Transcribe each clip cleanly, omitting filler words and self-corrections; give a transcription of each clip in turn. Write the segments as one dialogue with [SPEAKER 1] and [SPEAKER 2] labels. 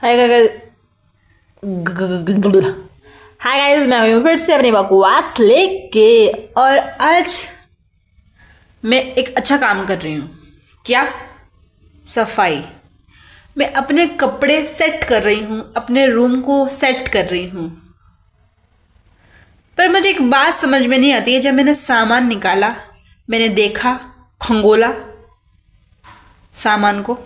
[SPEAKER 1] Hi guys, hi guys, मैं हूँ फिर से अपनी बकवास लेके। और आज मैं एक अच्छा काम कर रही हूँ। क्या? सफाई। मैं अपने कपड़े सेट कर रही हूँ, अपने रूम को सेट कर रही हूँ। पर मुझे एक बात समझ में नहीं आती है। जब मैंने सामान निकाला, मैंने देखा, खंगोला सामान को,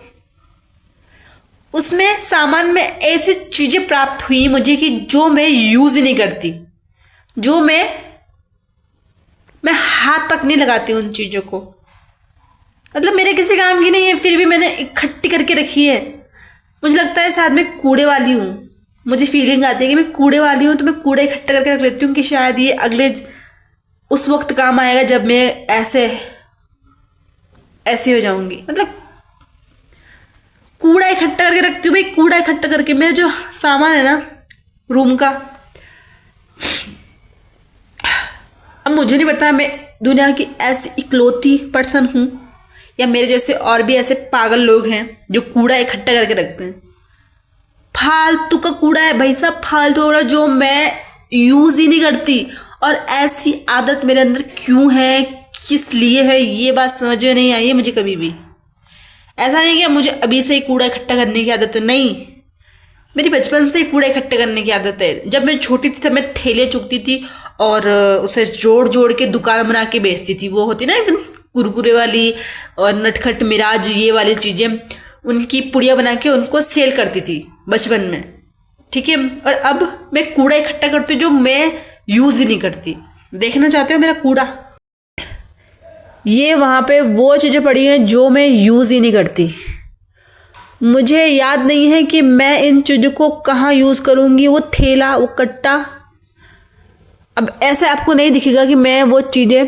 [SPEAKER 1] उसमें सामान में ऐसी चीजें प्राप्त हुई मुझे कि जो मैं यूज ही नहीं करती, जो मैं हाथ तक नहीं लगाती उन चीजों को। मतलब मेरे किसी काम की नहीं है, फिर भी मैंने इकट्ठी करके रखी है। मुझे लगता है शायद मैं कूड़े वाली हूँ। मुझे फीलिंग आती है कि मैं कूड़े वाली हूँ, तो मैं कूड़ा इकट्ठा करके रख लेती हूँ कि शायद ये अगले उस वक्त काम आएगा जब मैं ऐसे ऐसे हो जाऊंगी। मतलब कूड़ा इकट्ठा करके रखती हूँ भाई। कूड़ा इकट्ठा करके मेरा जो सामान है ना रूम का, अब मुझे नहीं पता मैं दुनिया की ऐसी इकलौती पर्सन हूं या मेरे जैसे और भी ऐसे पागल लोग हैं जो कूड़ा इकट्ठा करके रखते हैं। फालतू का कूड़ा है भाई साहब, फालतू कूड़ा जो मैं यूज ही नहीं करती। और ऐसी आदत मेरे अंदर क्यों है, किस लिए है, ये बात समझ में नहीं आई है मुझे कभी भी। ऐसा नहीं कि मुझे अभी से ही कूड़ा इकट्ठा करने की आदत है, नहीं। मेरी बचपन से ही कूड़ा इकट्ठा करने की आदत है। जब मैं छोटी थी तब मैं ठेले चुगती थी और उसे जोड़ जोड़ के दुकान बना के बेचती थी। वो होती ना एकदम कुरकुरे वाली और नटखट मिराज ये वाली चीजें, उनकी पुड़िया बना के उनको सेल करती थी बचपन में। ठीक है। और अब मैं कूड़ा इकट्ठा करती हूँ जो मैं यूज ही नहीं करती। देखना चाहते हो मेरा कूड़ा? ये वहां पे वो चीजें पड़ी हैं जो मैं यूज ही नहीं करती। मुझे याद नहीं है कि मैं इन चीजों को कहाँ यूज करूंगी। वो थैला, वो कट्टा, अब ऐसे आपको नहीं दिखेगा कि मैं वो चीजें।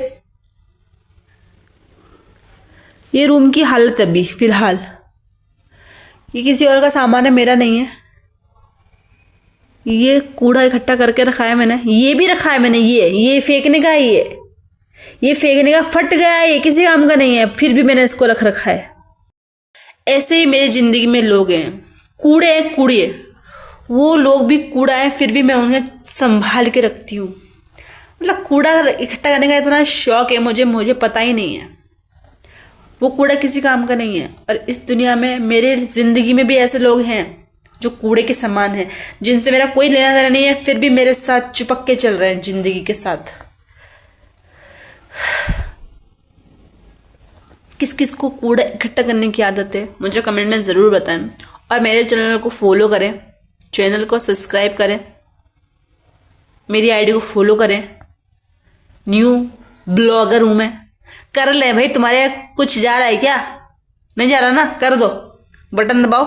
[SPEAKER 1] ये रूम की हालत अभी फिलहाल, ये किसी और का सामान है, मेरा नहीं है। ये कूड़ा इकट्ठा करके रखा है मैंने, ये भी रखा है मैंने। ये फेंकने का है, ये फेंकने का, फट गया है, ये किसी काम का नहीं है, फिर भी मैंने इसको रख रखा है। ऐसे ही मेरी जिंदगी में लोग हैं, कूड़े हैं, कूड़े। वो लोग भी कूड़ा है, फिर भी मैं उन्हें संभाल के रखती हूँ। मतलब कूड़ा इकट्ठा करने का इतना शौक है मुझे पता ही नहीं है। वो कूड़ा किसी काम का नहीं है। और इस दुनिया में, मेरे जिंदगी में भी ऐसे लोग हैं जो कूड़े के समान हैं, जिनसे मेरा कोई लेना देना नहीं है, फिर भी मेरे साथ चिपक के चल रहे हैं जिंदगी के साथ। किस किस को कूड़ा इकट्ठा करने की आदत है मुझे कमेंट में ज़रूर बताएं। और मेरे चैनल को फॉलो करें, चैनल को सब्सक्राइब करें, मेरी आईडी को फॉलो करें। न्यू ब्लॉगर हूं मैं। कर ले भाई, तुम्हारे कुछ जा रहा है क्या? नहीं जा रहा ना? कर दो, बटन दबाओ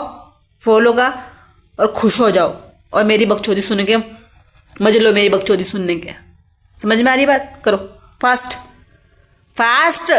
[SPEAKER 1] फॉलो का और खुश हो जाओ। और मेरी बकचोदी सुन के मजे लो, मेरी बकचोदी सुनने के। समझ में आ रही बात? करो फास्ट फास्ट।